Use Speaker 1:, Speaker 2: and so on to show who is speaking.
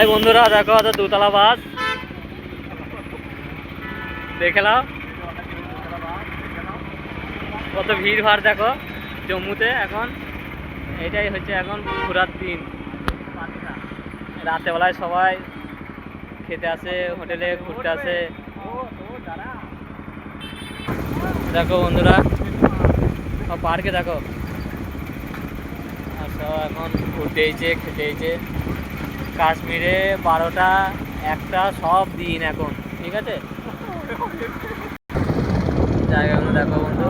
Speaker 1: High বন্ধুরা, দেখো তো দুতলা বাস দেখে নাও কত ভিড় ভাড়। দেখো জম্মুতে এখন এটাই হচ্ছে এখন ঘোরার দিন। রাতেবেলায় সবাই খেতে আসে, হোটেলে ঘুরতে আসে। দেখো বন্ধুরা সব পার্কে দেখো, আর সব এখন ঘুরতে এসেছে, খেতে এসেছে। কাশ্মীরে 12টা 1টা সব দিন এখন, ঠিক আছে। জায়গাগুলো দেখো বন্ধু।